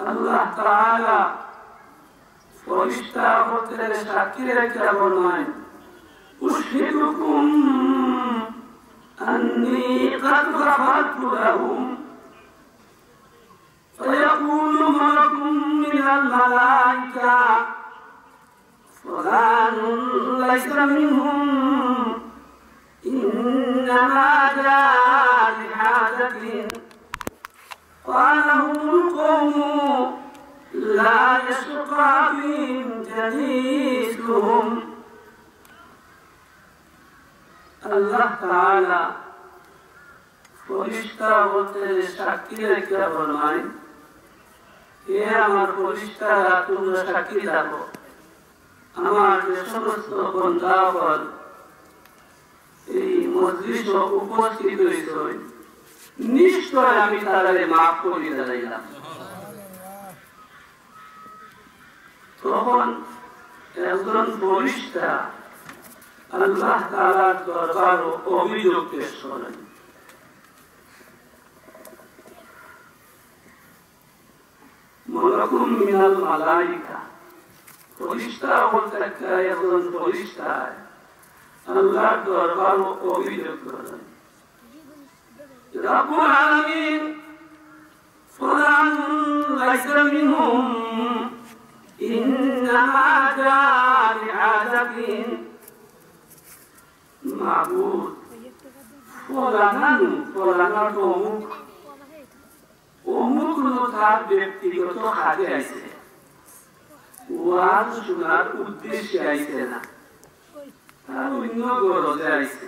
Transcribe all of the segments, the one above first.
আল্লাহ তাআলা ফরিস্তা হতে সাক্ষী রেখে বলেন উশহিদুকুম আন্নী قد غفرت لهم فيقول ملك من الملائكة فلان ليس منهم إنما جاء لحاجة قال هم القوم لا يشقى بهم جليسهم الله تعالى ফরিস্তা হতে সাক্ষী রেখে বলেন হে আমার ফরিস্তারা তোমরা সাক্ষী থাকো আমার যে সমস্ত বন্দাগণ এই মজলিসে উপস্থিত হয়েছেন নিশ্চয় আমি তাদের মাফ করিয়ে দিলাম। তখন একজন ফরিস্তা আল্লাহ তাআলার দরবারে অভিযোগ পেশ করেন মালাকুম মিনাল মালাইকা ফরিস্তা বলতে একজন ফরিস্তা আল্লাহর দরবারে অভিযোগ করেন রব্বুল আলামিন ফুলান লাইসা মিনহুম ইন্নামা জাআ লিহাজাতিন মাবুদ ফুলান অমুক তার ব্যক্তিগত কাজে আইছে ওয়াজ শোনার উদ্দেশ্যে আইছে না তার অন্য গরজে আইছে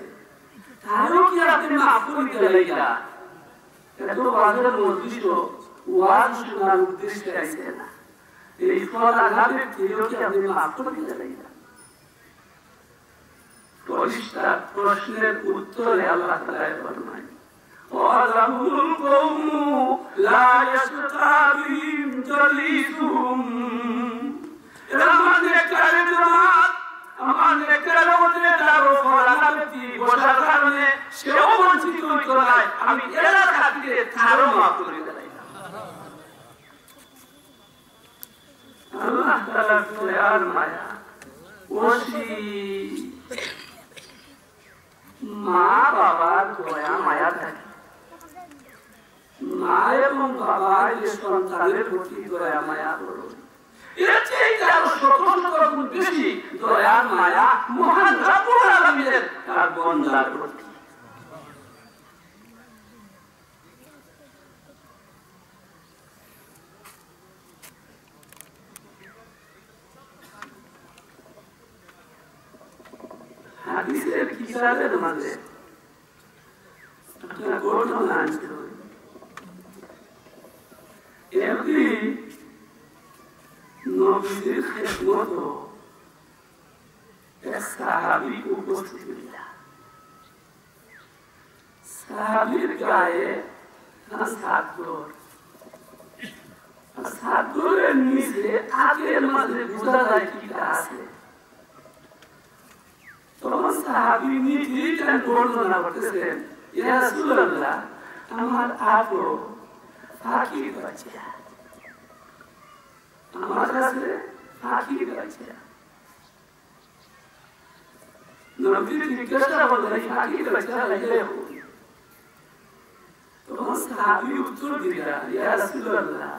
তারও কি আপনি মাফ করে দিলেন এত ওয়াজের মজলিস ওয়াজ শোনার উদ্দেশ্যে আইছে না এই ফল আঘাত ব্যক্তিও কি আপনি মাফ করে দিলেন ফরিস্তার প্রশ্নের উত্তরে আল্লাহ তাআলা ফরমান وَلَهُمُ الْقَوْمُ لَا يَشْقَى بِهِمْ جَلِيسُهُمْ আমাদের কারে জামাত আমাদের কারে ওদের দারো ফলানা ব্যক্তি বসার কারণে সেও বঞ্চিত হইতো না আমি এর খাতিরে তারও মাফ করে দিলাম। আল্লাহ তাআলার দয়ার মায়া ওসি মা বাবার দয়া মায়া থাকে মা এবং বাবা যে সন্তানের প্রতি দয়া মায়া করুন এর চেয়ে আরো শত শত গুণ বেশি দয়া মায়া মহান রব্বুল আলামিনের তার বান্দার প্রতি। হাদিসের কিতাবের মাঝে একটা ঘটনা আছে একদিন নবীর খেদমত এক সাহাবী উপস্থিত হইলেন সাহাবীর গায়ে সাদরের নিচে আগের মাঝে বোঝা যায় কি আছে তখন সাহাবী নিজেই বর্ণনা করতেছেন ইয়া রাসূলুল্লাহ আমার আগো ফাঁকি বাচ্চা আমার কাছে ফাঁকি বাচ্চা নবী জিজ্ঞাসা করলেন ফাঁকি বাচ্চা লাগলে তখন সাহাবী উত্তর দিলেন ইয়া রাসূলুল্লাহ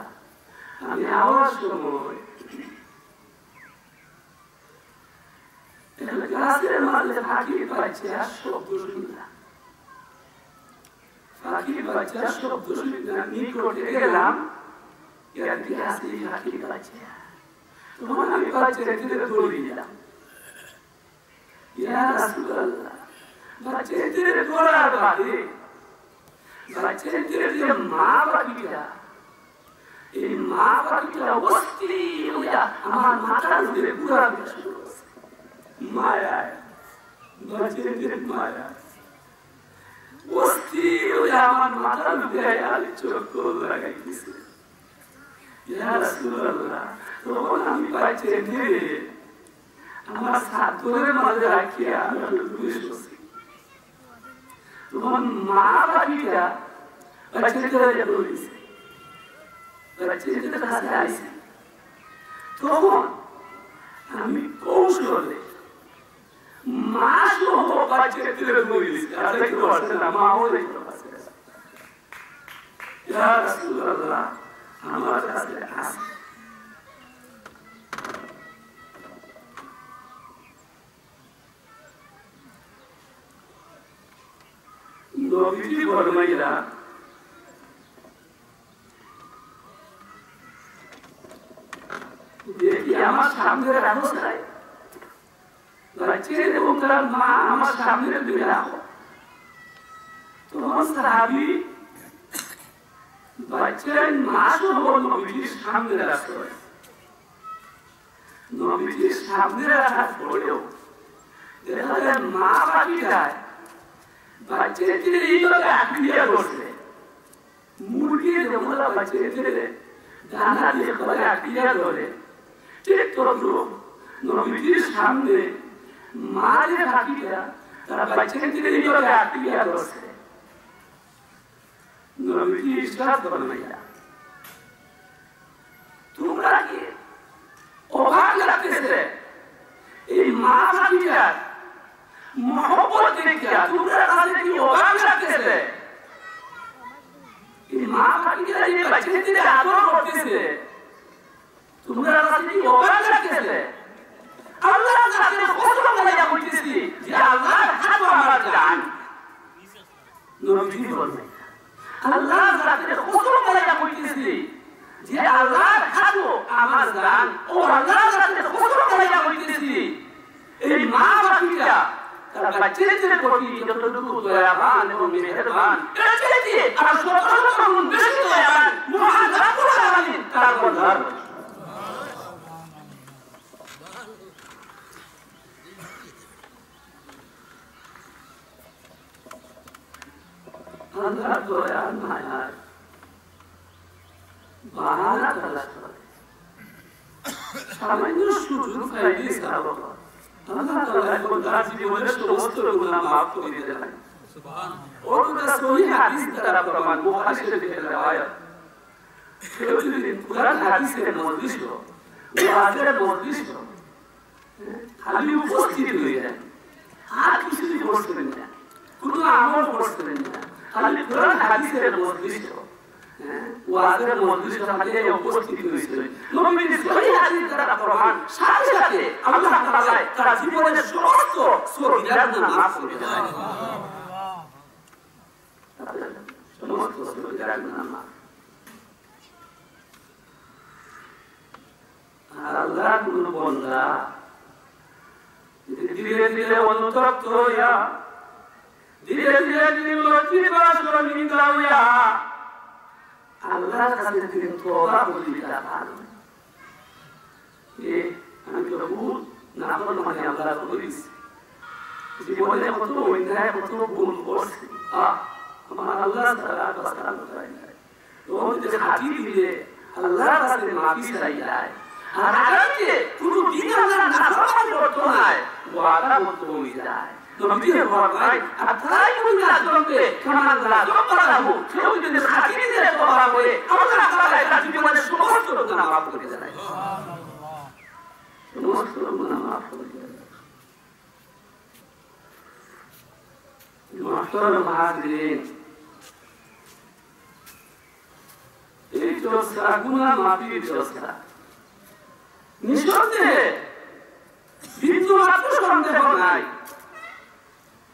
আমি আওয়াজ সময় গাছের মাঝে ফাঁকি বাচ্চা শব্দ শুনলাম ফাঁকি বাচ্চা শব্দ শুনলাম নিকটে গেলাম ফাঁকি বাচ্চা তখন আমি বাচ্চার দিকে দৌড়ে গেলাম ইয়া রাসূলুল্লাহ বাচ্চার দিকে দৌড়ার বাদে বাচ্চার দিকে যে মা পাখিটা এই মা পাখিটা অস্থির হইয়া আমার মাথার উপরে ঘুরাতে শুরু করছে মায়ায় বাচ্চার দিকে মায়া অস্থির হইয়া আমার মাথার উপরে আলি চোখ লাগাই দিছে ইয়া রাসূলুল্লাহ তখন আমি বাচ্চার দিকে আমার সাদরের মাঝে রাখিয়া ঘুরে বসে তখন মা পাখিটা বাচ্চার দিকে দৌড়িয়েছে বাচ্চাদের কাছে আসি, তখন আমি কৌশলে মা সহ বাচ্চাদের বলিস কাছে কেউ আসে না, মাও দেখতে পাচ্ছে না। ইয়া রাসূলুল্লাহ, আমার কাছে আসে। নবীজি ফরমাইলা, দেখি আমার সামনে রাখো নাই, বাচ্চাদের এবং তার মা আমার সামনে তুমি রাখো। তখন সাহাবী বাচ্চার মা সহ নবীজির সামনে রাখতে হয়। নবীজির সামনে রাখার পরেও দেখা যায় মা বাকি যায় বাচ্চাদের এইভাবে আক্রিয়া করছে, মুরগির যেমন বাচ্চাদের দানা দিয়ে করে আক্রিয়া করে, ঠিক তদ্রুপ নবীজির সামনে মায়ের বাকিরা তারা বাচ্চাদের এইভাবে আক্রিয়া করছে। নবীজি ইরশাদ ফরমাইয়া, তোমরা কি অবাক লাগতেছে এই মা বাকিরা মহব্বত দেখিয়া? তোমরা কাছে কি অবাক লাগতেছে? এই মা বাকিরা যে বাচ্চাদের আদর করতেছে, তোমরা কাছে কি অবাক লাগতেছে? আল্লাহর কাছে কসম করে বলতেছি যে আল্লাহর হাত আমার জান। নবীজি বলেন, আল্লাহর কাছে কসম করে বলতেছি যে আল্লাহর হাত আমার জান। ও আল্লাহর কাছে কসম করে বলতেছি এই মা বাকিরা তারা বাচ্চাদের প্রতি যতটুকু দয়াবান এবং মেহেরবান, এর চেয়ে আর সবচেয়ে বেশি দয়াবান মহান রাব্বুল আলামিন তার বন্দার। আল্লাহর দয়া মায়ার বাহানা তালাশ করে, সামান্য সুযোগ পাইলে সারা আল্লাহ তাআলা কোন তার জীবনের সমস্ত গুনাহ মাফ করে দেন। সুবহানাল্লাহ। ওটা সহিহ হাদিস দ্বারা প্রমাণ, বুখারী শরীফের riwayat। কেউ যদি কুরআন হাদিসের মজলিস ও ওয়াজের মজলিস খালি উপস্থিত হয়ে যায়, আর কিছুই করছেন না, কোনো আমল করছেন না, খালি কুরআন হাদিসের মজলিস ওয়াজের মজলিস খালি উপস্থিত হয়েছে, নবীজির সহিহ হাদিস দ্বারা প্রমাণ, সাথে সাথে আল্লাহ তাআলা তার জীবনের সমস্ত সগীরাত গুনাহ মাফ করে দেন। সমস্ত সগীরাত গুনাহ মাফ। আল্লাহ কোন বান্দা ধীরে ধীরে অনুতপ্ত হইয়া, ধীরে ধীরে দিল চিরকাল নিন্দা হইয়া আল্লাহর কাছে তিনি তওবা করিয়া ভালো। আমি তো বহুত নাফরমানি আল্লাহ করেছি, জীবনে কত অন্যায় কত ভুল করছি, আমার আল্লাহ তাআলা কথা নাই। তখন যে হাতি দিলে আল্লাহর কাছে মাফি চাইলাই, আর আগামীতে কোনো দিন আল্লাহ নাফরমানি করতো না, ওয়াদা করতে হয়ে যায়। নবীজি ফরমায়, আতাই কুল্লা যমবে কামান লা যমরাহু, কেউ যদি হাতি দিলে তওবা করে আল্লাহ তাআলা তার জীবনের সমস্ত গুনাহ মাফ করে দেয়। সুবহানাল্লাহ। সমস্ত গুনাহ মাফ করে দেয়। মুহতারাম হাজিরিন, এই চর্চা গুনাহ মাফির চর্চা নিঃসন্দেহে বিন্দু মাত্র সন্দেহ নাই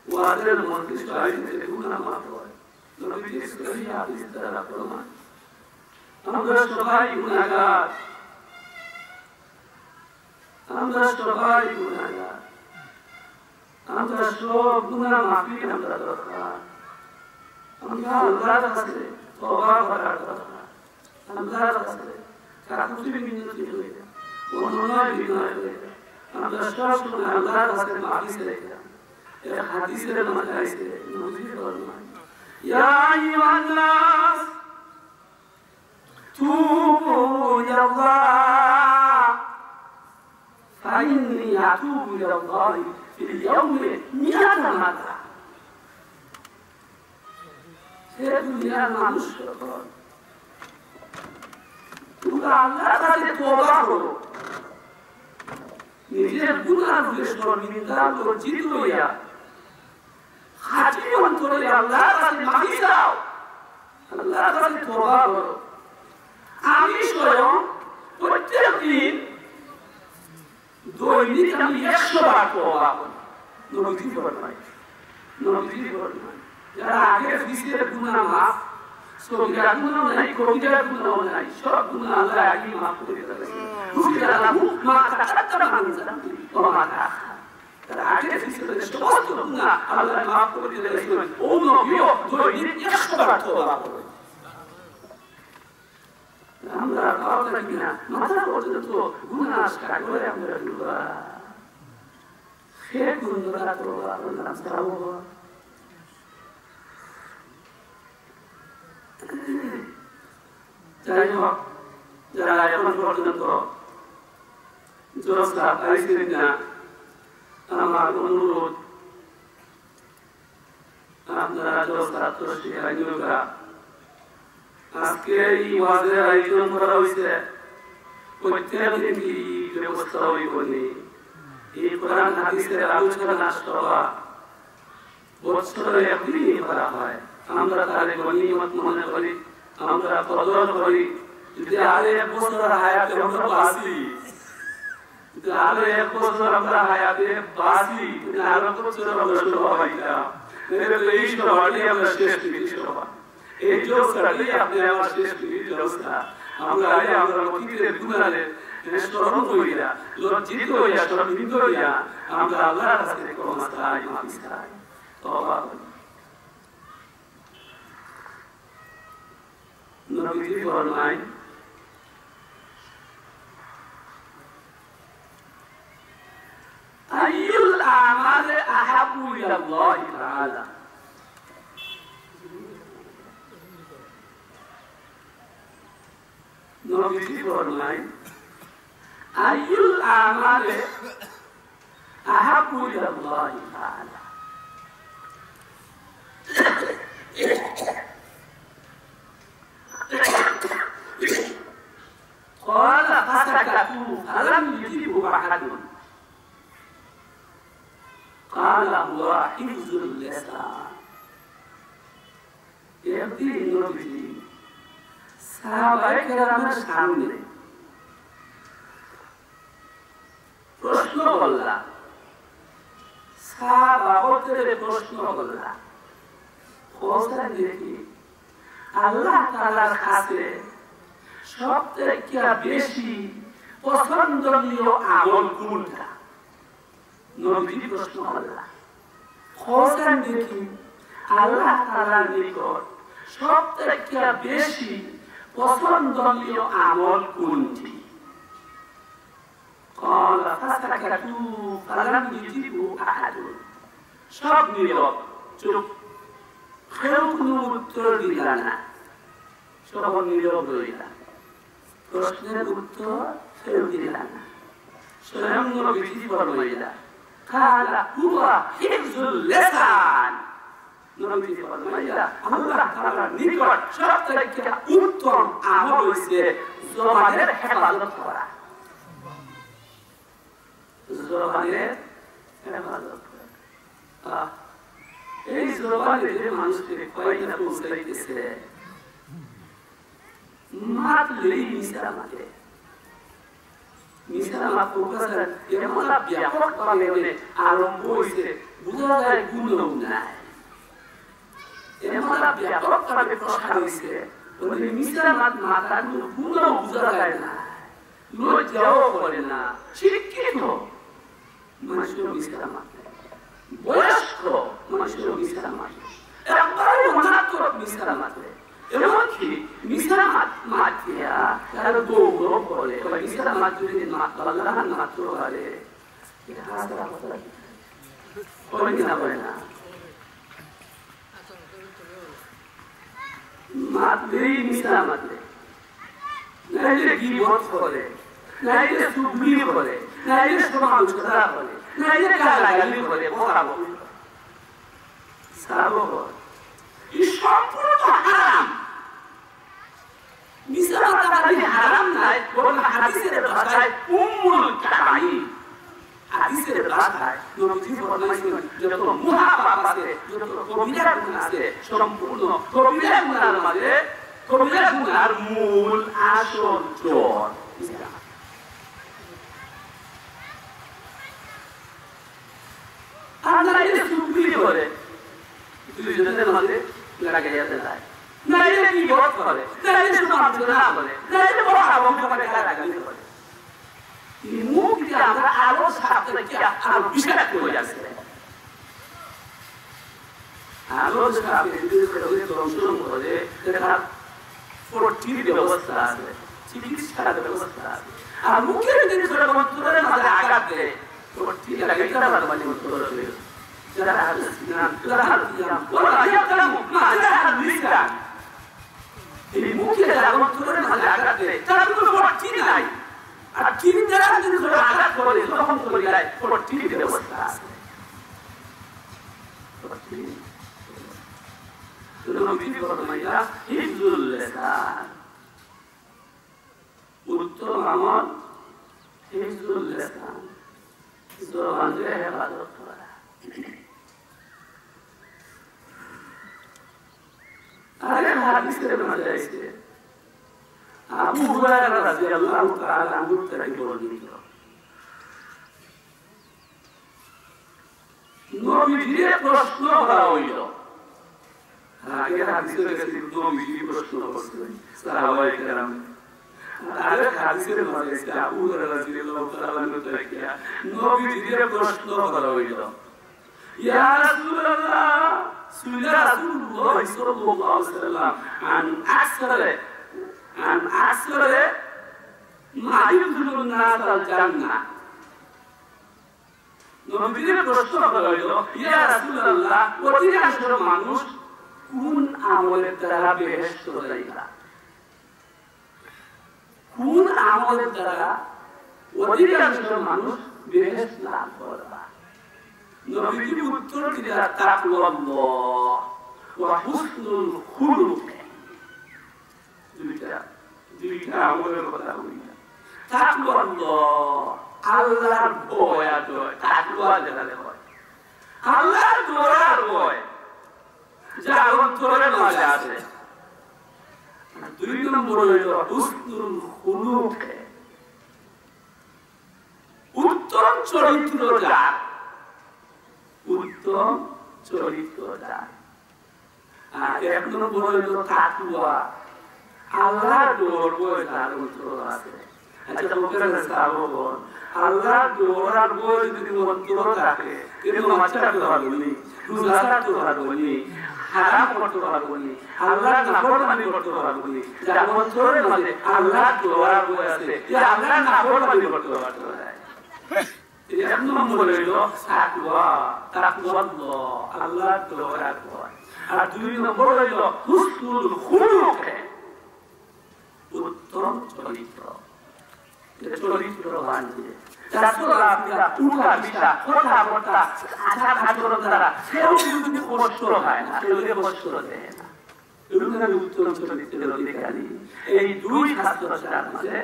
ওয়াজের মধ্যে সাইতে গুনাহ মাফ হয়। নবীজির সহিহ হাদিস দ্বারা প্রমাণ। আমরা সবাই গুনাহগার, আমরা সবাই গুনাহগার, আমরা সব গুনাহ মাফি আমরা দরকার। আমরা আল্লাহর কাছে তওবা করার দরকার, আল্লাহর কাছে কাকুতি মিনতি হয়ে যায়, অনুনয় বিনয় হয়ে যায়। আমরা সব সময় আল্লাহর কাছে মাফি চাই। এক হাদিসের মধ্যে আছে, নবী ফরমান, ইয়া আইয়ুহান নাস তুবু ইলাল্লাহ ফাইন্নী আতুবু ইলাল্লাহি ফিল ইয়াউমি মিআতা মাররা। হে দুনিয়ার মানুষ, তোমরা আল্লাহর কাছে তওবা করো নিজের গুনাহ থেকে শর্মিন্দা লজ্জিত হইয়া খাঁটি অন্তরে আল্লাহর কাছে মাফি চাও আল্লাহর কাছে তওবা করো আমি স্বয়ং প্রত্যেক দিন দৈনিক আমি 100 বার তওবা করি নবীজি ফরমায় যারা আগে ফিসের গুনাহ মাফ সগীরা গুনাহ নাই কবিরা গুনাহ নাই সব গুনাহ আল্লাহ আগে মাফ করে দেবে রুজিরা লাহু মা তাকাদ্দামা মিন যামবি ওয়া মা তাআখার যারা আগে ফিসের সমস্ত গুনাহ আল্লাহ মাফ করে দেবে ও নবীও দৈনিক 100 বার তওবা করে আমরা কাউকে কিনা মাথা পর্যন্ত গুনাহ স্কার করে আমরা দুবা সে গুনাহ তওবা করলাম সারাবো যাই হোক যারা এখন পর্যন্ত জোরসা পাইছেন না আমার অনুরোধ আপনারা জোরসা তরসি আইনুকা আজকে এই ওয়াজের আয়োজন করা হয়েছে প্রত্যেক দিন কি ব্যবস্থা হইব নি এই কোরআন হাদিসের আলোচনা সভা বছরে একদিনই করা হয় আমরা তাহলে গনিমত মনে করি আমরা কদর করি যদি আরো 1 বছর হায়াতে আমরা বাঁচি যদি আরো 1 বছর আমরা হায়াতে বাঁচি আরো বছর আমরা সবাইতাম এই সবাই আমরা শেষ সভা এই জোসটাই আপনি আমার শেষ জোসটা আমরা অতীতের গুনাহের স্মরণ করিয়া লজ্জিত হইয়া শরমিন্দ হইয়া আমরা আল্লাহর কাছে ক্ষমা চাই মাফি চাই তওবা করি নবীজি ফরমায় আইয়ুল আমাল আহাব্বু ইলাল্লাহ তাআলা নবীজি ফরমায় আইয়ুল আমাল আহাব্বু ইলাল্লাহ তাআলা قال فسكتوا فلم يجيبوا أحد قال هو حفظ اللسان একদিন নবীজি সাহাবায়ে কেরামের সামনে প্রশ্ন করলেন সাহাবাদের প্রশ্ন করলেন বলতেন দেখি আল্লাহ তাআলার কাছে সবথেকে বেশি পছন্দনীয় আমল কোনটা নবীজি প্রশ্ন করলেন বলতেন দেখি আল্লাহ তাআলার নিকট সবথেকে বেশি পছন্দনীয় আমল কোনটি قال فسكتوا فلم يجيبوا أحد সব নীরব চুপ কেউ কোনো উত্তর দিল না সব নীরব রইল প্রশ্নের উত্তর কেউ দিল না স্বয়ং নবীজি ফরমাইলেন কালা হুয়া হিফজুল লিসান নবীজি ফরমাইলেন আল্লাহ তাআলার নিকট সবথেকে উত্তম আমল হইছে জবানের হেফাজত করা জবানের হেফাজত করা এই জবানে যে মানুষকে কয়টা পৌঁছাইতেছে মাতলেই মিশা মাতে মিশা মাত প্রকাশের এমন ব্যাপকভাবে আরম্ভ হয়েছে বোঝা যায় গুণও নাই এমন ব্যাপকভাবে প্রসার হয়েছে মিশা মাত মাতার গুণও বোঝা যায় না লজ্জাও করে না শিক্ষিত মানুষের মিশা মাতে বয়স্ক মানুষের মিশা মাতে একবারে মারাত্মক মিশা মাতে এমনকি মিশা মাতিয়া তার গৌরব করে মিশা মাত যদি আল্লাহ মাত্র করে এটা হাজার কথা লাগে না করে না মাতলেই মিশা মাতে নাইলে গীবত করে নাইলে চুগলি করে নাইলে সমালোচনা করে নাইলে গালাগালি করে বকাবকি সারাবো এই সম্পূর্ণ হারাম মিশা মাতা খালি হারাম নাই হাদিসের ভাষায় উম্মুল কাবাইর হাদিসের ভাষায় নবীজি ফরমাইছেন যত মুহাব্বাত আছে যত কবিরা গুনাহ আছে সম্পূর্ণ কবিরা গুনাহর মাঝে কবিরা গুনাহর মূল আসল জড় আল্লাহ এর সুবলি করে দুইজনের মাঝে লাগাইয়া দেয় নাইলে কি বড় করে নাইলে সমালোচনা করে নাইলে বড় আবম করে গালাগালি করে এই মুখ দিয়ে আমরা আলো ছাড়তে কি আলো বিস্তার করে যাচ্ছে আলো ছাড়তে দিয়ে দর্শন করে দেখা ফোর্টির ব্যবস্থা আছে চিকিৎসার ব্যবস্থা আছে আর মুখের দিকে ছোট মন্ত্রের মাঝে আঘাত দেয় ফোর্টির লাগাইতে পারবে মানে মন্ত্র করে যারা হাসিনা যারা হাসিনা ওরা ইয়াকালামু মা যারা হাসিনা এই মুখে মন্ত্রের মাঝে আঘাত দেয় তারা কোনো ফোর্টি নাই আর তিনি যারা যদি ছোট আঘাত করে তখন করে যায় ফোর্টির ব্যবস্থা আছে নবীজি ফরমাইয়া হিফজুল লিসান উত্তম আমল হিফজুল লিসান জবানকে হেফাজত করা আরে হাদিসের মধ্যে আছে আবু হুরায়রা রাদিয়াল্লাহু তাআলা আনহু থেকে বর্ণিত নবীজিকে প্রশ্ন করা হইল আগে হাদিসের কাছে নবীজি প্রশ্ন করতেন সাহাবায়ে কেরাম আরে হাদিসের মধ্যে আছে আবু হুরায়রা রাদিয়াল্লাহু তাআলা আনহু থেকে নবীজিকে প্রশ্ন করা হইল ইয়া রাসূলুল্লাহ সুইলা রাসূলুল্লাহ সাল্লাল্লাহু আলাইহি ওয়াসাল্লাম عن أكثر ما يدخل الناس الجنة নবীজির প্রশ্ন করা হইল ইয়া রাসূলুল্লাহ অধিকাংশ মানুষ কোন আমলের দ্বারা বেহেশত যাইবা কোন আমলের দ্বারা অধিকাংশ মানুষ বেহেশত লাভ করবা নবীজি উত্তর দিলেন তাকওয়াল্লাহ ওয়া হুসনুল খুলুক দুইটা আমলের কথা বলি তাকওয়াল্লাহ আল্লাহর ভয় আছে তাকওয়া যেটাকে বলে আল্লাহর ডরার ভয় যা অন্তরের মাঝে আছে দুই নম্বর হইল হুসনুল খুলুক উত্তম চরিত্র যার উত্তম চরিত্র যার আর এক নম্বর হইল তাকওয়া আল্লাহর ডর ভয় তার অন্তর আছে আচ্ছা লোকেরা সাবো আল্লাহ ডরার ভয় যদি অন্তর থাকে কিন্তু মাছটা তো ভালোনি রোজাটা তো ভালোনি হারাম করতে পারবনি আল্লাহ নাফরমানি করতে পারবনি যার অন্তরের মধ্যে আল্লাহ ডরার ভয় আছে যে আল্লাহ নাফরমানি করতে পারবে না এক নম্বর হইল তাকওয়া তাকওয়াল্লাহ আল্লাহ ডরার ভয় আর দুই নম্বর হইল হুসনুল খুলুক উত্তম চরিত্র চরিত্রবান রাসূলুল্লাহ উঠা বিটা কথাবার্তা আচার আচরণ দ্বারা কেউ যদি কষ্ট হয় না কেউ কষ্ট দেয় না এরকম উত্তম চরিত্রের অধিকারী এই দুই ছাত্রছাত্রীর মাঝে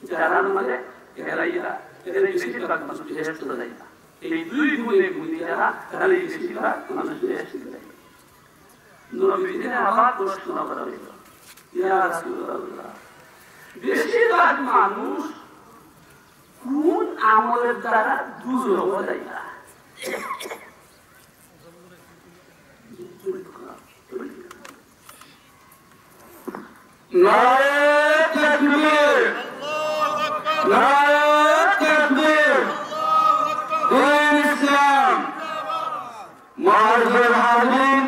যারা মাঝে এদের বেশিরভাগ মানুষ বেহেশত যায় না এই দুই গুণে গুণী যারা তারা বেশিরভাগ মানুষ বেহেশত যায় নবীজিকে আবার প্রশ্ন করা হইল ইয়া রাসূলুল্লাহ বেশিরভাগ মানুষ কোন আমলের দ্বারা দুজক যায় না নারে তাকবীর নারে তাকবীর দিন ইসলাম মুআজ্জাল হাজির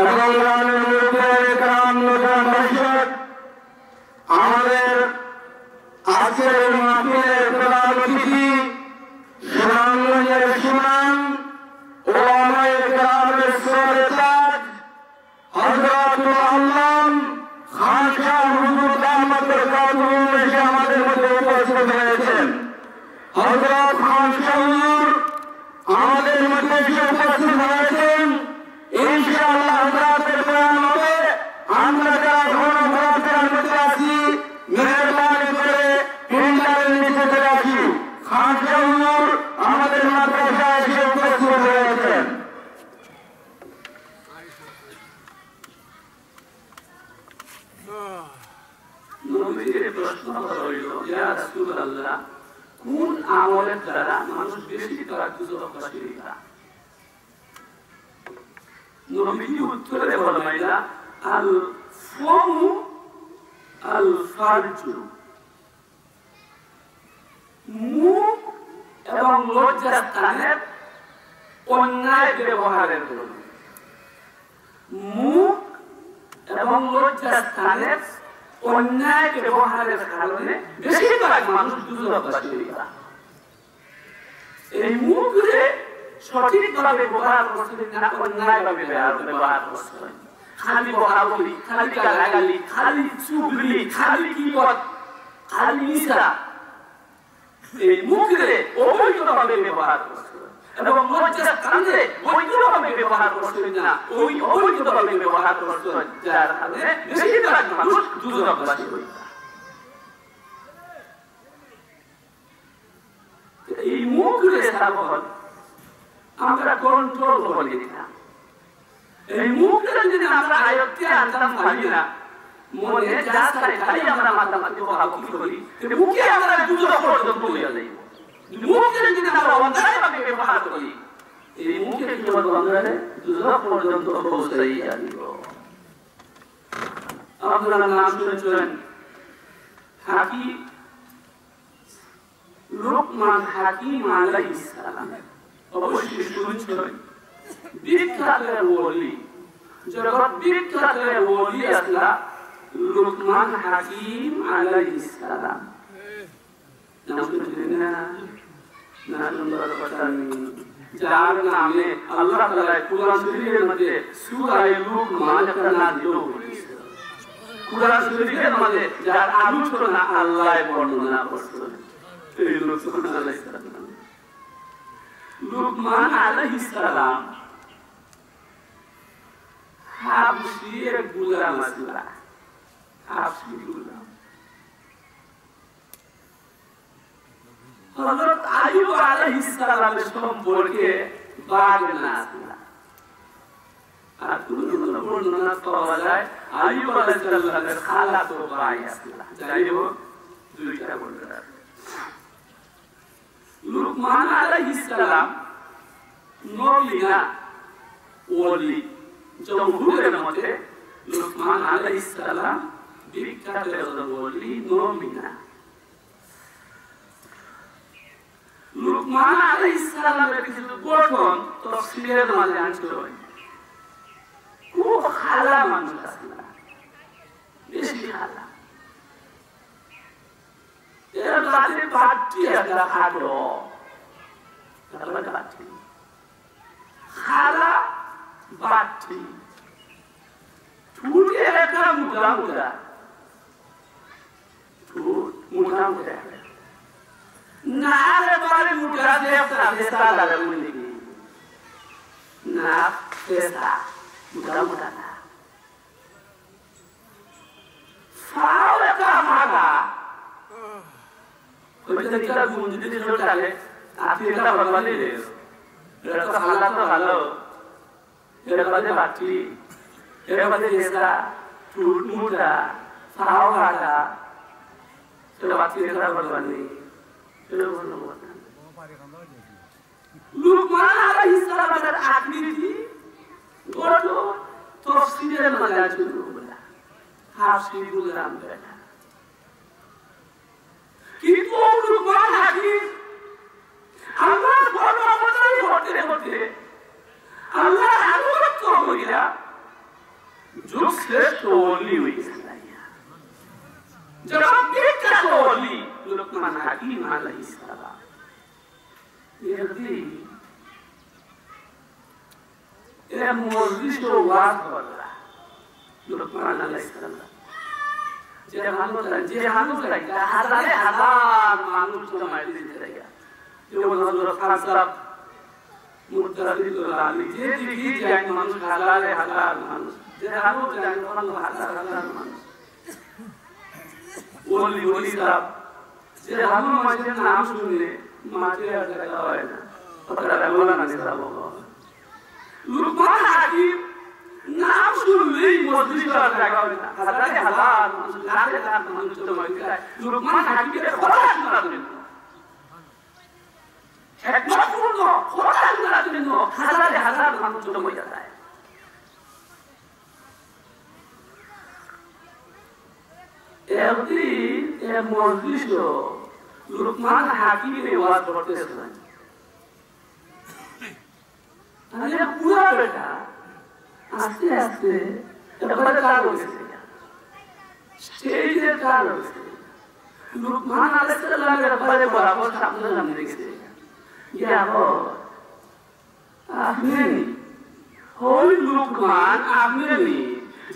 এবং রানের মুরব্বিয়ায়ে کرام নজর মসজিদ আমাদের আজকের মাহফিলের প্রধান অতিথি সুনামগঞ্জের সুনাম ওলামায়ে কেরামের সরতাজ হযরতুল আল্লাম খান শাহ হুজুর দামাত বরকাতুহু এসে আমাদের মধ্যে উপস্থিত হয়েছেন হযরত খান শাহ হুজুর আমাদের মধ্যে এসে উপস্থিত হয়েছেন ইনশাআল্লাহ হযরতের বয়ান হবে আমরা যারা ঘন ঘন মধ্যে আছি মেহরবানি নবীজির প্রশ্ন হইল, ইয়া রাসূলুল্লাহ, কোন আমলের দ্বারা মানুষ বেশি দুজখবাসী না? নবীজি উত্তরে বললেন, আল ফামু আল ফারজু, মুখ এবং লজ্জাস্থানের অন্যায় ব্যবহারের কারণে, মুখ এবং লজ্জাস্থানের অন্যায় ব্যবহারের কারণে বেশিরভাগ মানুষ দুজখবাসী না। এই মুখে সঠিকভাবে ব্যবহার করছেন না, অন্যায়ভাবে ব্যবহার করছেন। খালি বকাবকি, খালি গালাগালি, খালি চুগলি, খালি কিবত, খালি নিশা, এই মুখে অবৈধভাবে ব্যবহার করছেন এবং লজ্জাস্থানে বৈধভাবে ব্যবহার করছেন না, ওই অবৈধভাবে ব্যবহার করছেন, যার কারণে বেশিরভাগ মানুষ দুজখবাসী হয়ে যায়। এই মুখে তখন আমরা কন্ট্রোল করে দিতাম। এই মুখটা যদি আমরা আয়ত্তে আনতাম পারি না, মনে যা চাই তাই আমরা মাতামাতি বকাবকি করি, মুখে আমরা দুজখ পর্যন্ত হয়ে যাই। মুখে যদি আমরা অন্যায়ভাবে ব্যবহার করি, এই মুখে কি বলবো আমরা দুজখ পর্যন্ত পৌঁছাই যাব। আপনারা নাম শুনেছেন হাকিম লোকমান হাকিম আলাইহিস সালাম, অবশ্যই শুনছেন। বিখ্যাত ওলি, জগৎ বিখ্যাত ওলি আসলা লোকমান হাকিম আলাইহিস সালাম। নাম শুনছেন না? না শুনবার কথা নেই। যার নামে আল্লাহ তাআলা কুরআন শরীফের মধ্যে সূরা লোকমান একটা নাযিল করেছে। কুরআন শরীফের মধ্যে যার আলোচনা আল্লাহ বর্ণনা করছেন, এই লোকমান আলাইহিস সালাম। লোকমান আলাইহিস সালাম হাবশির গোলাম আসলা, হাবশি গোলাম। হযরত আইয়ুব আলাইহিস সালামের সম্পর্কে বাগনা আসলা। আর কোন বর্ণনা পাওয়া যায় আইয়ুব আলাইহিস সালামের খালাতো ভাই আসলা। যাই হোক, দুইটা বর্ণনা। লোকমান আলাইহিস সালাম নবী না ওলি। জমহুরের মতে লোকমান আলাইহিস সালাম বিখ্যাত ওলি, নবী না। লোকমান আলাইহিস সালামের কিছু গঠন তাফসীরের মাঝে আনছে। খুব খালা মানুষ আসলা, বেশি খালা। এর কাছে পাটি একটা খাটো, খালা বাটি, ঠুটে একটা মোটা মোটা, ঠুট মোটা মোটা, না এবারে মোটা দেবতা ফেসা লাগে বলি না, ফেসা মোটা মোটা না, ফাও একটা মাগা। ওইটা দিকটা গুঞ্জি দিতে চলে আপনি এটা ভগবানই রে, এটা তো হালা তো ভালো, এটা বাদে বাটি, এটা বাদে ফেসা, ঠুট মোটা, ফাও মাগা, সেটা বাটি এটা ভগবানই। লোকমান আলাইহিস সালামের আকৃতি গঠন তাফসীরের মাঝে আছে। হাবশি গোলাম বেটা, কিন্তু লোকমান হাকিম আল্লাহর বড় অবদান করতে করতে আল্লাহর আনুগত্য করিয়া যুগ শ্রেষ্ঠ ওলি হয়েছে। জনাব বিখ্যাত ওলি লোকমান হাকিম আলাইহিস সালাম। এরা মজলিসে ওয়াজ করলা লোকমান আলাইহিস সালাম। যে মানুষ হাজারে হাজার মানুষ জমায় দিতে গেছে, যেমন হযরত খাসাব মুতারাদিদুল আলী, যে দিকে যায় মানুষ হাজারে হাজার মানুষ, যে মানুষ যায় হাজার হাজার মানুষ। ওলি ওলি সাহেব যে হাজার মানুষের নাম শুনলে মাঝে আর দেখা হয় না, ওটা বলা না সাহেব। লোকমান হাকিম নাম শুনলেই মজলিস আর জায়গা হবে না, হাজারে হাজার মানুষ, লাখে লাখ মানুষ জমা হয়ে যায় লোকমান হাকিমের কথা শোনার জন্য, হিকমতপূর্ণ কথা শোনার জন্য হাজারে হাজার মানুষ জমা হয়ে যায়। একদিন এক মজলিস লোকমান হাকিমের ওয়াজ করতেছিলেন, পুরা বেটা আস্তে আস্তে এবারে কার হয়েছে, স্টেজের কার হয়েছে, লোকমান আলাইহিস সালামের এবারে বরাবর সামনে সামনে গেছে, আপনি ওই লোকমান, আপনি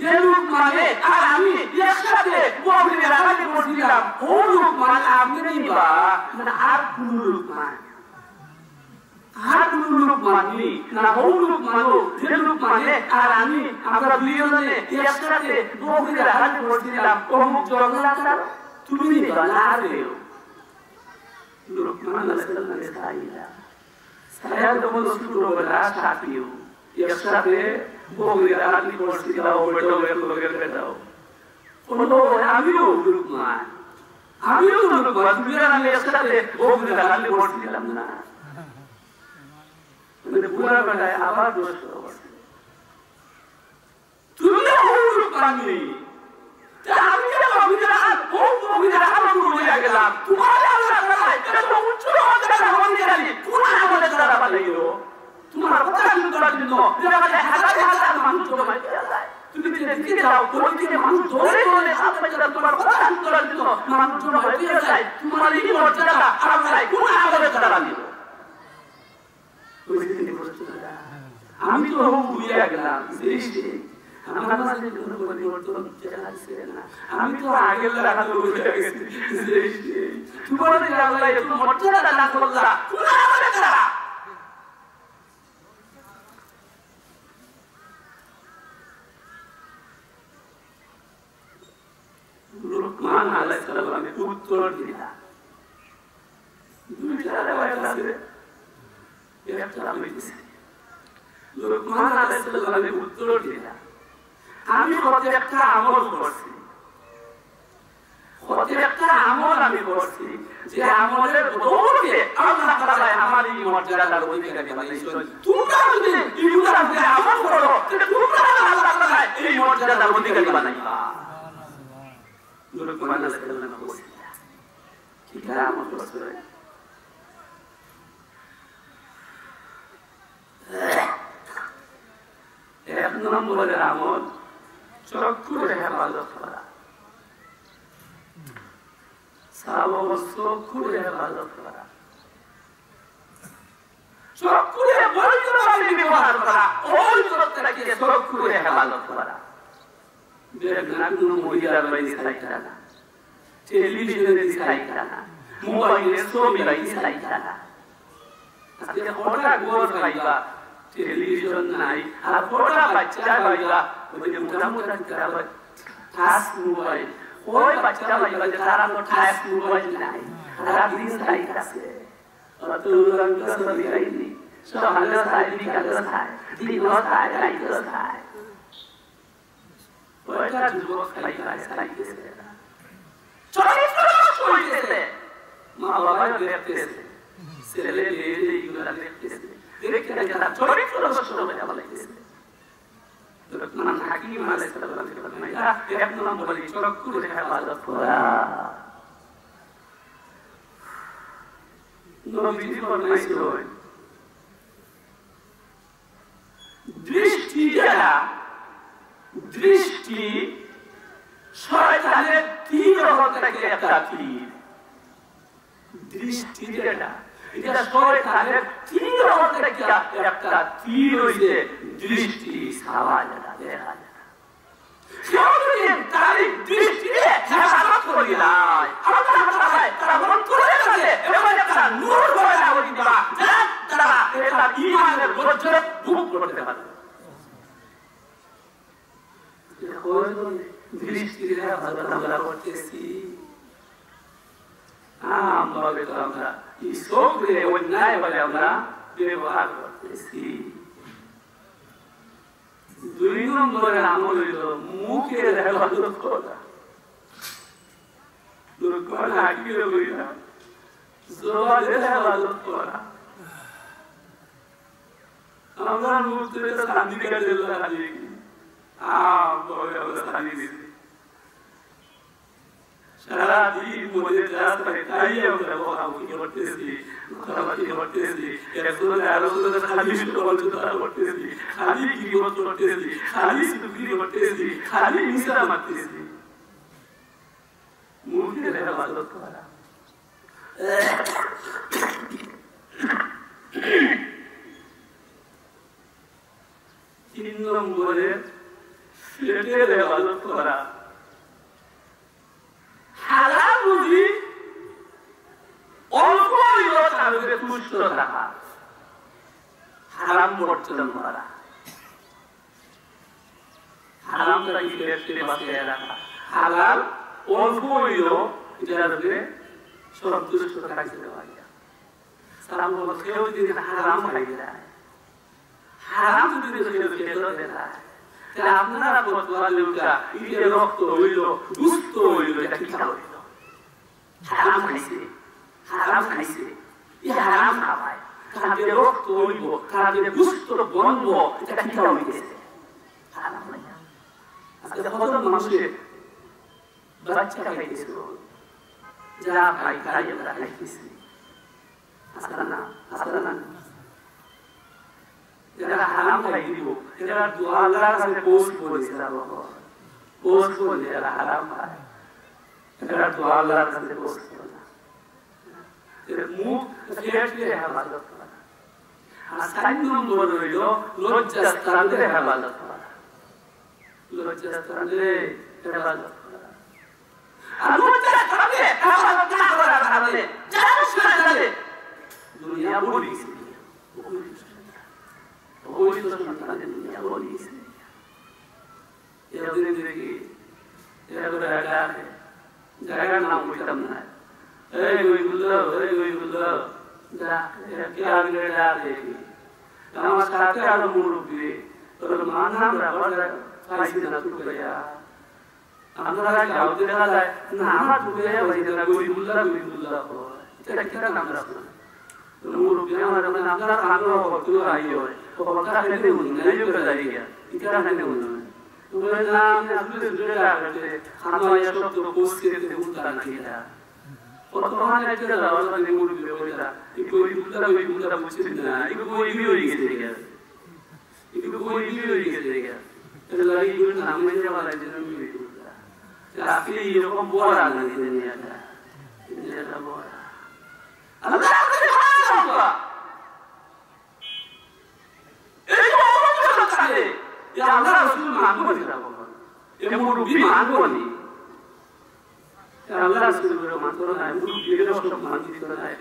যে লোকমানে আর আমি একসাথে বগরির আগে বসছিলাম, ও লোকমান আপনি বা না আর কোন লোকমান, আর কোন লোকমান নেই না, ও লোকমানও যে লোকমানে আর আমি আমরা দুইজনে একসাথে বগরির আগে বসছিলাম, অমুক জঙ্গলাটা তুমি বা না রেও। লোকমান আলাইহিস সালামের সাইলা সাইয়া যখন ছোটবেলা সাথীও একসাথে বগরির আগে বসছিলাম, ওটাও এক লোকের বেটাও কোনো আমিও লোকমান, আমিও লোকমান, দুইজন আমি একসাথে বগরির আগে বসছিলাম না, পুরা বেটায় আবার দোষ তুমি লোকমান নেই, আমি গেলাম তোমার তোমার কথা করার জন্য হাজার হাজার মানুষ তুমি মানুষ ধরে ধরে তোমার কথা করার জন্য মানুষ তোমার এই মর্যাদা আমি তো বুঝিয়া গেলাম, আমি তো আগের দেখা গেছি তোমার মর্যাদা না করলা লোকমান আলাইহিস সালাম উত্তর দিলা দুইটা লোকমান আলাইহিস সালাম উত্তর দিলা আমি প্রত্যেকটা আমল করছি, প্রত্যেকটা আমল আমি করছি, যে আমলের দৌড়ে আল্লাহ তাআলা আমার এই মর্যাদার অধিকারী বানাইছেন, তোমরা যদি ইবাদত করে আমল করো তাহলে তোমরা আল্লাহ তাআলা এই মর্যাদার অধিকারী বানাইবা। লোকমান আলাইহিস সালাম বলেছিলেন কি আমল করছে, এক নম্বরের আমল চক্ষুর হেফাজত করা, চক্ষুর হেফাজত করা, চক্ষুরে বৈধভাবে ব্যবহার করা, অবৈধটাকে চক্ষুরে হেফাজত করা। কোনো মহিলার বাইরে চাইতা না, টেলিভিশনে চাইতা না, মোবাইলের ছবি চাইতা না, হঠাৎ গোর খাইবা টেলিভিশন নাই, আর বড়া বাচ্চা ভাইবা ওই যে মোটামোটা টাচ মোবাইল, ওই বাচ্চা ভাইবা যে তারা তো টাচ মোবাইল নাই, তারা দিন চাই আছে অত রঙ ছবি আইনি সহালো চাই বিকালো চাই দিন চাই রাইত চাই, ওইটা যুবক খাইবা খাইতেছে চরিত্র হইতেছে, মা বাবা দেখতেছে, ছেলে মেয়ে এইগুলা দেখতেছে, দেখতে দেখতে তার চরিত্র নষ্ট হয়ে যাওয়া লাগতেছে। লোকমান হাকিম আলাইহিস সালাম এক নম্বরে চক্ষুর হেফাজত করা। নবীজি ফরমাইছেন দৃষ্টি যারা, দৃষ্টি শয়তানের তীর থেকে একটা তীর, দৃষ্টি যেটা এটা শয়তানের তীর থেকে একটা তীর হইছে দৃষ্টি, সাওয়া যেটা দেখা যায় তার দৃষ্টি হেফাজত করি নাই আল্লাহ তাআলা তার অন্তরে থাকে এমন একটা নূর পয়দা করে দিবা যার দ্বারা এটা ঈমানের বজ্র ভোগ করতে পারে। দৃষ্টির হেফাজত আমরা করতেছি, আমভাবে তো আমরা এই চোখে অন্যায় ভাবে আমরা ব্যবহার করতেছি। 2 নম্বরের আমল হইল মুখের হেফাজত করা। দুর্গণ হাকিয়ে বইলা জবানের হেফাজত করা। আমরা মুখ ধরে শান্তি কাজে লাগিয়ে শান্তি দিচ্ছি সারাদিন মধ্যে তাই আমরা বকাবকি করতেছি, কথাবার্তি করতেছি, একজনে আরেকজনে খালি সমালোচনা করতেছি, খালি গিবত করতেছি, খালি চুগলি করতেছি, খালি মিশা মারতেছি। মুখের হেফাজত করা। 3 নম্বরে পেটের হেফাজত করা। হালাল রুজি অল্প হইলেও তাদের তুষ্ট থাকা, হারাম বর্জন করা, হারামটাকে পেটে বাঁচিয়ে রাখা। হালাল অল্প হইলেও এটাকে সন্তুষ্ট থাকতে পারি। সালাম বলো কেউ যদি হারাম খাই যায়, হারাম যদি খেতে দেয়, তাহলে আপনারা করতে পারলে ইটে রক্ত হইল, দুস্থ হইল, এটা কি হইল? হারাম খাইছে, হারাম খাইছে, হারাম খাওয়ায়, তাদের রক্ত হইব, তাদের দুস্থ বন্ধ, এটা কি হইতেছে? হারাম নাই। আজকে কত মানুষের বাচ্চা খাইতেছিল, যা ভাই খাই আমরা খাইতেছি। আসলে না, আসলে না, যারা হারাম খাই দিব, যারা আল্লাহর কাছে পোস্ট করেছে, পোস্ট করে যারা হারাম খায়, যারা আল্লাহর কাছে পোস্ট করে না, মুখ পেটে হেফাজত করা। আর 4 নম্বর হইল লজ্জাস্থানের হেফাজত করা। লজ্জাস্থানের হেফাজত করা। আর লজ্জাস্থানে হেফাজত না করার কারণে যারা শুনে যাবে দুনিয়া বলিছে, জায়গার নাম বলতাম না, আমার সাথে আরো মুরব্বী মান নাম পাইছি না টুকাইয়া, আপনারা গাঁতে দেখা যায় না আমার টুকাইয়া পাইছে না, গরিবুল্লাহ গরিবুল্লাহ এটা কিটা নাম রাখলাম মুরব্বী আমার আপনারা আগ্রহ করতে আই হয় কথা খেলে নাই করে যাই গিয়া ইটা খেলে তোমার নাম আসলে জুড়ে রাখতে খানোয়া শব্দ কোসকে উল্টা নাকিলা কত মানে এটা যাওয়ার মানে মুরব্বী কইরা এই গরিবুল্লাহ বুঝছেন না, এই গরিবই হয়ে গেছে গিয়া, এই গরিবই হয়ে গেছে গিয়া, এটা লাগি গুলো নাম নাই যাওয়ার আছে না গরিবুল্লাহ আপনি এরকম বড় আনা দিলেন এটা এটা বড় আল্লাহ আল্লাহ রসুল মানব মানবনি আল্লাহ রসুলের মাত্র নাই, মুরব্বীর সব মানবিত নাই,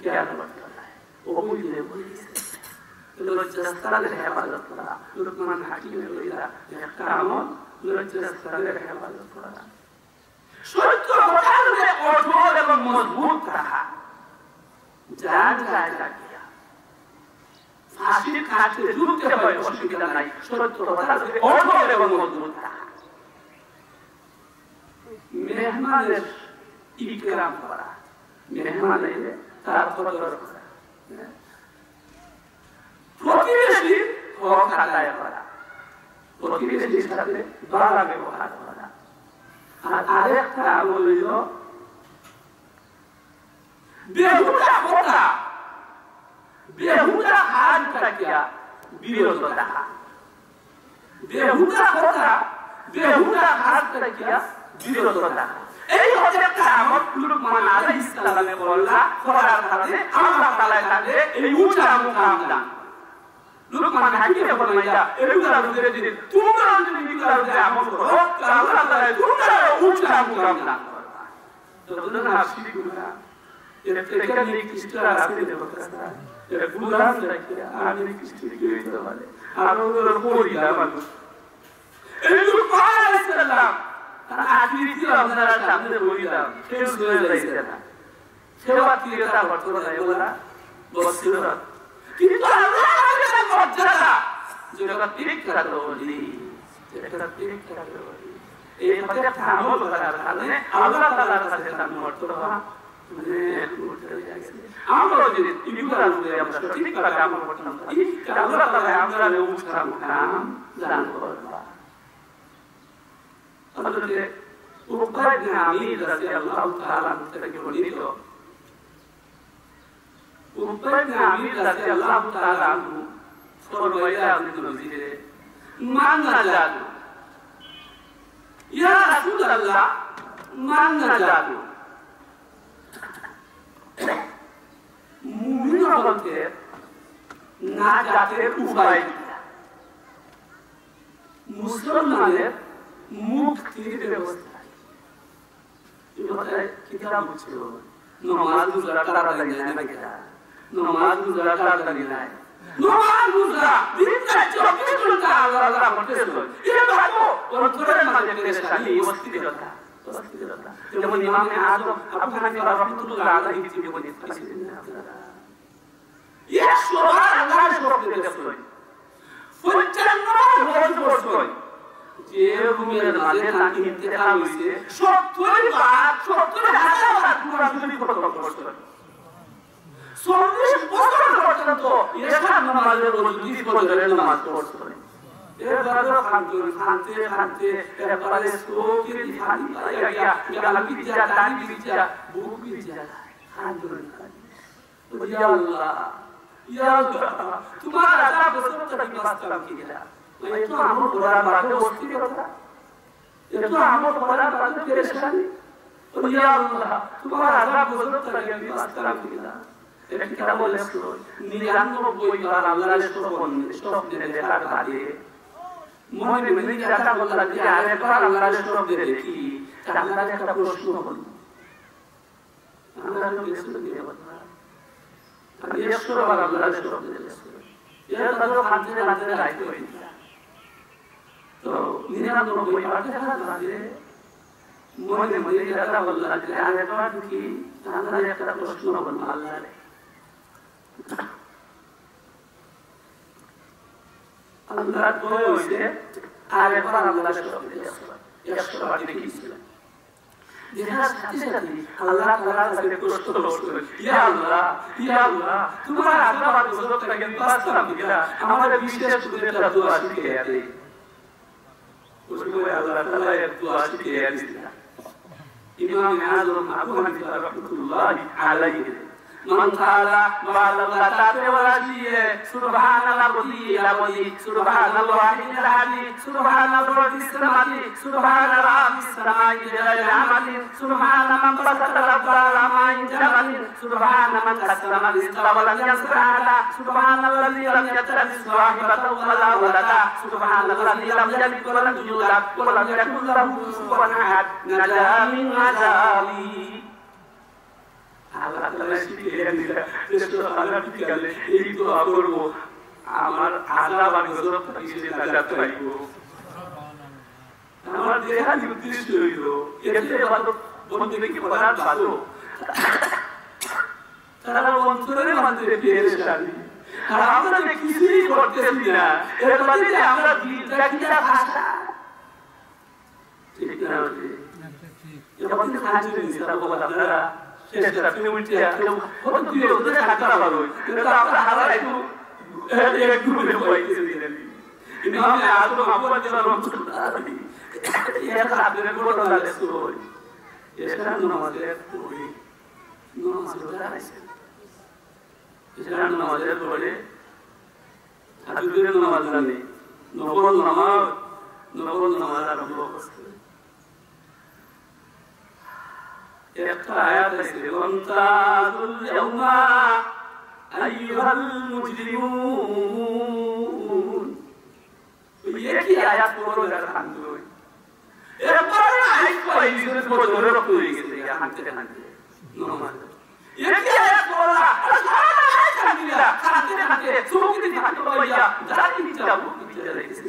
খেয়াল করতে নাই, অবুঝে বলেছে। লজ্জাস্থানের হেফাজত করা, লোকমান হাকিমের লইলা একটা আমল লজ্জাস্থানের হেফাজত করা। সত্য কথার কঠোর এবং মজবুত থাকা, যার গায়ে লাগিয়া ফাঁসির কাছে ঝুঁকতে হয় অসুবিধা নাই, সত্য কথার কঠোর এবং মজবুত থাকা। মেহমানের ইকরাম করা, মেহমান এলে তার কদর করা, প্রতিবেশীর হক আদায় করা, প্রতিবেশীর সাথে ভালো ব্যবহার করা। আর আরেকটা আমল হইল বেহুদা কথা, বেহুদা হাত থাকিয়া বিরত থাকা, বেহুদা কথা, বেহুদা হাত থাকিয়া বিরত থাকা। এই হচ্ছে একটা আমল লুকমান আলাইহিস সালামে বললা করার কারণে আল্লাহ তাআলা তাকে এই উঁচা মুকাম দান। লুকমান হাকিমে ফরমাইয়া এগুলা রুজে দিন, তোমরা যদি এগুলা রুজে আমল করো তাহলে আল্লাহ তাআলা তোমরা উঁচা মুকাম দান করবে। তো বলুন আপনি গুনাহ এখানে কিছু রাখতে দেব কথা, এর গুনাহ রাখিয়া আমি কিছু দিতে পারে আর ওর পড়িলা মানুষ এই লুকমান আলাইহিস সালাম আখিরিতে আপনারা সামনে বলিলাম কেউ শুনে যাইছে না, সেবা তিরতা বর্তমানে ওরা বসছিল, কিন্তু আল্লাহ আমাদের মর্যাদা যেটা ঠিক করি যেটা ঠিক করি এই মধ্যে আমল করার কারণে আল্লাহ তাআলার কাছে তার মর্তবা মানে উঠে গেছে আমরা যদি ইবুরা করে আমরা ঠিক করে আমল করতাম আল্লাহ তাআলা আমরা উঠতাম কাম দান করবা হযরত উবাই বিন আমির রাদিয়াল্লাহু তাআলা থেকে বর্ণিত উবাই বিন আমির রাদিয়াল্লাহু তাআলা ফরমাইয়া নবীরে মান নাজাত ইয়া রাসূলুল্লাহ মান নাজাত মুমিন বলতে নাজাতের উপায় মুসলমানের মুক্তির ব্যবস্থা এই কিতাব ছিল নমাজ রোজা তাড়াতাড়ি নাই না নমাজ রোজা তাড়াতাড়ি নাই নমাজ রোজা দিনটা 24 ঘন্টা আল্লাহ করতেছিল এটা ভালো অন্তরের মাঝে পেরেশানি অস্থিরতা যেমন ইমাম আযম আবু হানিফা রাহমাতুল্লাহ আলাইহি জীবনে ছিলেন আপনারা 100 বার আল্লাহর শরফ দিতেছেন 55 বছর যে রুমের মাঝে নাকি ইন্তেকাল হইছে 70,000 বার কুরআন শরীফ খতম করছেন 40 বছর পর্যন্ত এশার নামাজের মজলিস ফজরের নামাজ পড়ছেন এবারে খানতে এবারে সোকে দিখানি পাইয়া গিয়া গালা বিজা দাড়ি বিজা বুক বিজা আন্দোলন করে ইয়া আল্লাহ তোমার আযাব বসত কি বাস্তব কি গেলা এই তো আমল করার বাদে অস্থির কথা এটা আমল করার বাদে পেরেশানি ইয়া আল্লাহ তোমার আযাব বসত কি বাস্তব কি গেলা এটা কি বলে 99 বার আল্লাহর স্বপ্নে দেখার বাদে মনে মনে যাটা বললাম যে আরেকবার আল্লাহর স্বপ্নে দেখি আল্লাহর একটা প্রশ্ন হল আল্লাহর প্রশ্ন দিয়ে বললাম আমি 100 বার আল্লাহর স্বপ্নে দেখি এর তাহলে হাতে রাখতে হয় তো 99 বার দেখার বাদে মনে মনে যাটা বললাম যে আরেকবার দেখি আল্লাহর একটা প্রশ্ন হল আল্লাহর আল্লাহ কইছে আরেকবার আল্লাহর শক্তি আছে 100 বার দেখিয়েছিল দেখার সাথে সাথে আল্লাহ তাআলার কাছে প্রশ্ন করছে ইয়া আল্লাহ তোমার আযাব আর গজব থেকে বাঁচাও দিলা আমাদের বিশেষ করে একটা দোয়া শিখিয়ে দে ওই আল্লাহ তাআলা এর দোয়া শিখিয়ে দিলেন ইমাম আযম আবু হানিফা রাহমাতুল্লাহি আলাইহি من قال بعد الغداة والعشي سبحان ربي العظيم سبحان الله العلي سبحان رب السماء سبحان رب السماء بالعمل سبحان من بسط الأبواب ما ينجبل سبحان من قسم الرزق ولم يسعد سبحان الذي لم يتخذ صاحبة ولا ولدا سبحان الذي لم يلد ولم يولد ولم يكن له كفوا أحد نجا من عذابه আল্লাহ তাআলা শিখিয়ে দিলেন যে আল্লাহ ঠিক আছে এই দোয়া করব আমার আযাব আর গজব থেকে নাজাত পাইব আমার দেহা উদ্দেশ্য হইল এতে বাদক বন্ধু কি পরাত বাদো তারা অন্তরের মধ্যে পেরেশানি আর আমরা কিছুই করতেছি না এর মানে আমরা দিলটা কি ভাষা ঠিক না যখন খান জিনিসটা বলা আপনারা চেষ্টা তুমি উল্টে কত দিয়ে ওদের খাতা পারো কিন্তু আমরা হারা একটু একটু বইতে দিলেন ইমাম আযম আবু হানিফা রাহমাতুল্লাহি এর হাতের ঘটনা লেখো এটা নামাজের পড়ি নামাজ পড়াইছে এটা নামাজের পড়ে হাদিসের নামাজ জানে নফল নামাজ আরম্ভ করছে একটা আয়াত আছে ওয়ান্তাজুল ইয়াউমা আইয়ুহাল মুজরিমুন এই আয়াত পড়ো যারা হানদুই এরপর আয়াত কই নিজের পড়ে ধরে রাখতে হয়ে গেছে হানতে নামাজ এই আয়াত পড়লা আলহামদুলিল্লাহ হানতে সুরুকি দিতে হানতে পাইয়া জানি নিতে যাবো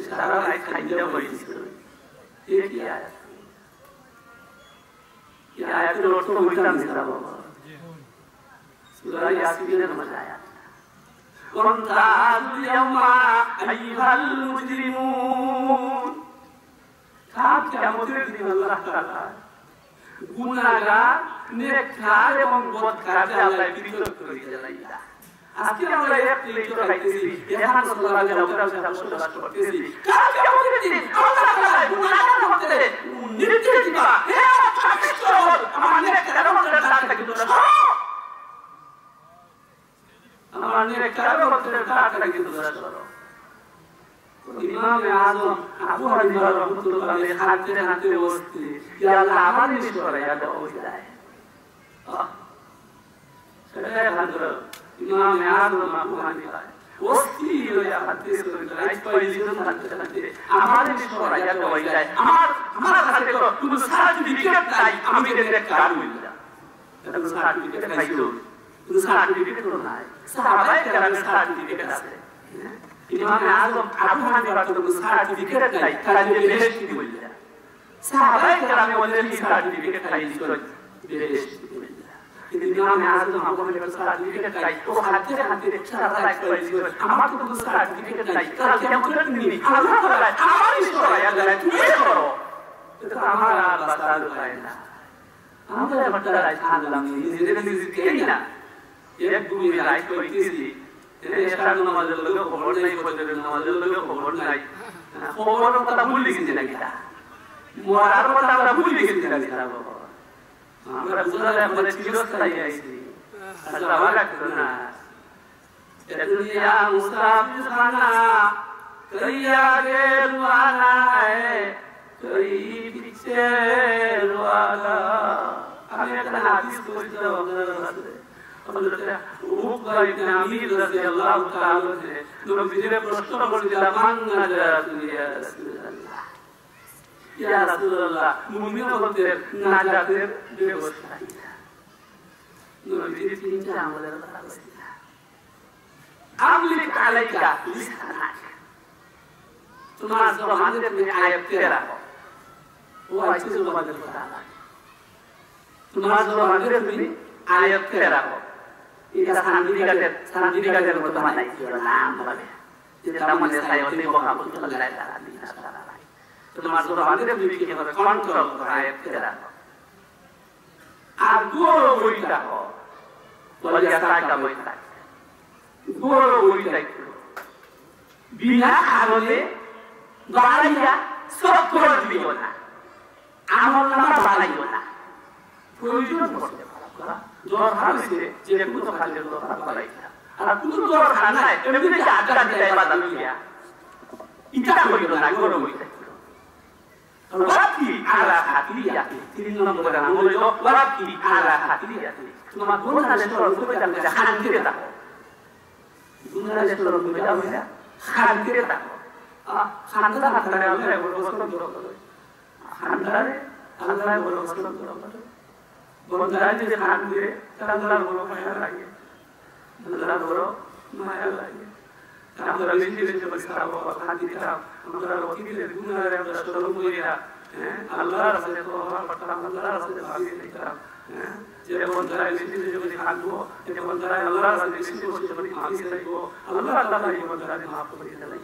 সারা রাত খাইয়া বইছে এই আয়াত ये आयत रोट तो उल्टा निकला बाबा सूरह यासीन में मजा आया وامتازوا اليوم أيها المجرمون কাল কিয়ামতের দিন আল্লাহ তাআলা গুনাহগার নেককার এবং বদকারকে আল্লাহ পৃথক করে জ্বালাইয়া আজকে আমরা এক প্লেট খাইতেছি এখন সাল্লাল্লাহু আলাইহি ওয়াসাল্লাম করতেছি কাল কিয়ামতের দিন আল্লাহ তাআলা গুনাহগার হতে নির্দেশ দিবা হে পাকিস্তান আমার নেককার এবং বদকারকে কিন্তু না আমার নেককার এবং বদকারকে কিন্তু না ইমাম আযম আবু হানিফা রাহমাতুল্লাহ আলাইহি হাতে বসতে ইয়া আল্লাহ আমার নিষ্ঠ করাইয়া দাও যায় সেটা হাজর ইমাম আযম আবু হানিফা ওস্তি লয়া হাতে বসতে আই কইলিন হাতে আমার নিষ্ঠ করাইয়া দাও যায় আমার হাতে তো কোনো সার্টিফিকেট নাই আমি এর কাজ হইলা এটা কোনো সার্টিফিকেট খাইছো কোনো সার্টিফিকেট নাই সাহাবায়ে কেরামের সার্টিফিকেট আছে ইমাম আযম আবু হানিফা তো সার্টিফিকেট নাই তারা যে বেহেশতি বললেন সাহাবায়ে কেরামে ওদের কি সার্টিফিকেট খাইছিল বেহেশতি বললেন কিন্তু ইমাম আযম আবু হানিফা সার্টিফিকেট নাই ও হাতে সারা লাইফ করেছিল আমার তো কোনো সার্টিফিকেট নাই তারা কেমন নিনি আল্লাহ তাআলা আমার ইশরা আল্লাহ তুমি করো এটা আমার আল্লাহ তাআলা না আমরা বাচ্চারা আল্লাহ নিজে কেই না এক দুই লাইফ করেছি এশার নামাজের লগে খবর নাই ফজরের নামাজের লগে খবর নাই খবরের কথা ভুলে গেছি না কিটা মরার কথা আমরা ভুলে গেছি না কিটা আমরা বুঝালে আমরা চিরস্থায়ী আইছি আল্লাহ রাখতো না এ দুনিয়া মুসাফির খানা কই আগে রওয়ানা है কই পিছে রওয়ানা আমি একটা হাদিস পড়ছিলাম আপনাদের কাছে উকবা ইবনে আমির রাদিয়াল্লাহু তাআলা নবীজির প্রশ্ন করেছিলেন মান নাজাত ইয়া রাসূলুল্লাহ ইয়া রাসূলুল্লাহ মুমিনদের নাজাতের ব্যবস্থা কি নবীজি তিনটা আমলের কথা বলেছেন আমলিক আলাইকা লিসানাক তোমার জবানের তুমি আয়াতে রাখো ও আছে জবানের কথা তোমার জবানের তুমি আয়াতে রাখো এটা সান্দিগাদের মতো বানাই নাম বলে যেটা মনে চাই ওই বকা বলতে লাগে তারা তোমার জবানের তুমি কি হবে কন্ট্রোল করো আয়াতে রাখো আর গোড় বইটা রাখো বলে টাকা বইটা গোড় বইটা বিনা কারণে বাড়াইয়া সব করে দিও না আমল নামা বাড়াইও না প্রয়োজন করতে পারো দরকার হইছে যে কোনো কাজের দরকার বাড়াইতা আর কোনো দরকার নাই এমনি যে আড্ডা দিতে বাধা দিয়া ইটা করিল না গোড় বইটা ওয়াকি আলা হাতিয়াতি তিন নম্বরে আমল হলো ওয়াকি আলা হাতিয়াতি তোমার গুনাহের তরফ থেকে জানতে শান্তিতে থাকো গুনাহের তরফ থেকে জানতে শান্তিতে থাকো শান্তিতে থাকলে আল্লাহ বড় কষ্ট দূর করে শান্তিতে আল্লাহ বড় কষ্ট দূর করে বন্দায় যে শান্তিতে আল্লাহ বড় মায়া লাগে আল্লাহ বড় মায়া লাগে আমরা বেশি বেশি বলতাম শান্তিতে আমরা ওকিলের গুনাহের আমরা তরফ করিয়া আল্লাহর সাথে তোবা করতাম আল্লাহর সাথে ভাবি নিতাম যে বন্দায় বেশি বেশি করে থাকবো যে বন্দায় আল্লাহর সাথে বেশি বেশি করে ভাবি থাকবো আল্লাহ তাআলা এই বন্দাকে maaf করে দেবেন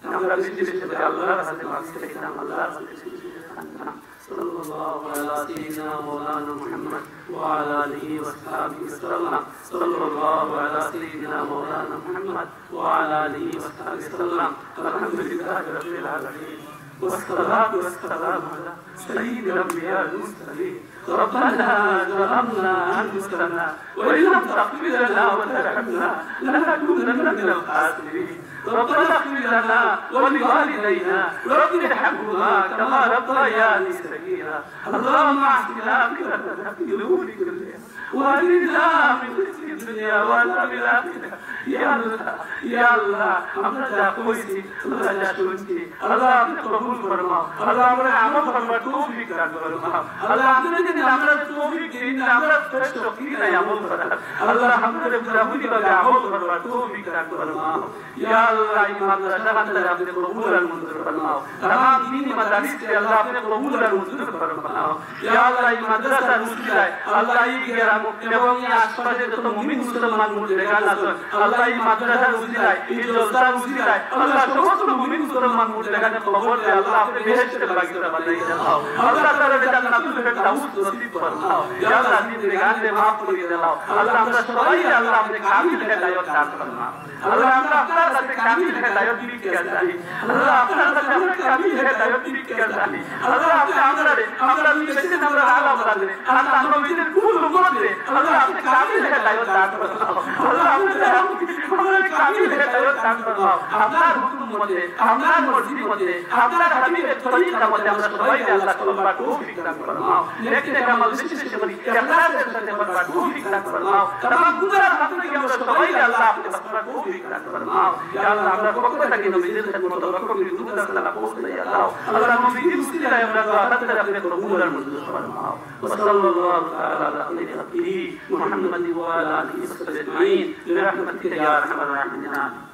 আমরা বেশি বেশি করে আল্লাহর সাথে ভাবি থাকতাম আল্লাহর সাথে বেশি বেশি থাকতাম সাল্লাল্লাহু আলা সাইয়্যিদিনা মাওলানা মুহাম্মদ ওয়া আলা আলিহি ওয়া সাহবিহি ওয়াসাল্লাম সাল্লাল্লাহু আলা সাইয়্যিদিনা মাওলানা মুহাম্মদ ওয়া আলা আলিহি ওয়া সাহবিহি ওয়াসাল্লাম আলহামদুলিল্লাহি রাব্বিল আলামিন والصلاة والسلام على سيد الأنبياء المرسلين ربنا ظلمنا أنفسنا وإن لم تغفر لنا وترحمنا لنكونن من الخاسرين ربنا اغفر لنا ولوالدينا رب ارحمهما كما ربياني صغيرا اللهم اعطنا عاقبتنا في الأمور كلها وأجرنا من خزي الدنيا وعذاب الآخرة يا الله আমরা যা কইছি আমরা যা শুনছি আল্লাহ আপনি কবুল ফরমাও আল্লাহ আমরা আমল করবার তৌফিক দান করো আল্লাহ আপনি যদি আমরা তৌফিক দিন আমরা শক্তি নাই আমল করার আল্লাহ আমাদের পুরা বুঝি করে আমল করবার তৌফিক দান ফরমাও ইয়া আল্লাহ এই মাদ্রাসা বান্দার আপনি কবুল আর মঞ্জুর ফরমাও तमाम दीनी मदारिस से अल्लाह अपने कबूल और मंजूर फरमाओ या अल्लाह এই মাদ্রাসার উসিলায় আল্লাহ এই গ্রাম এবং এই আশপাশে যত মুমিন মুসলমান মুসলিমান আছেন আল্লাহ এই মাদ্রাসার উসিলায় এই জলসার উসিলায় আল্লাহ সমস্ত মুমিন মুসলমান মুসলিমানের কবর দে আল্লাহ আপনি বেহেশতের বাগিচা বানাই দাও আল্লাহ তাআলা জান্নাতুল ফিরদাউস নসিব ফরমাও ইয়া আল্লাহ জিন্দেগানে maaf করে দাও আল্লাহ আমরা সবাই আল্লাহ আপনি কামিল হেদায়েত দান ফরমাও আল্লাহ আমরা আপনার কাছে কামিল হেদায়েত দিতে চাই আল্লাহ আপনার কাছে আমরা কামিল হেদায়েত দিতে চাই আল্লাহ আপনি আমরা বেশি আমরা আলা বলালে আল্লাহ আমরা নিজের কুল উম্মতে আল্লাহ আপনি কামিল হেদায়েত দান ফরমাও আল্লাহ আমরা কামিল হেদায়েত দান ফরমাও আপনার হুকুম মতে আপনার মর্জি মতে আপনার হাবিবের তরিকা মতে আমরা সবাই আল্লাহ কবুল তৌফিক দান ফরমাও দেখতে কামাল বেশি করি ইখলাসের সাথে করবার তৌফিক দান ফরমাও तमाम গুনাহ আপনি আমরা সবাই আল্লাহ আপনি করবার তৌফিক দান ফরমাও ইয়া আল্লাহ আমরা পক্ষ থেকে নবীদের খেদমত রক্ষা করি দুঃখ দান পৌঁছে দাও আল্লাহ আল্লাহ নবীর উসিলায় আমরা আল্লাহ তাআলা আপনি কবুল আর মঞ্জুর ফরমাও সাল্লাল্লাহু তাআলা আলা খাইরি খালকিহি মুহাম্মাদি ওয়া আলা আলিহি ওয়া সাহবিহি আজমাইন বিরহমাতিকা ইয়া আরহামার রাহিমিন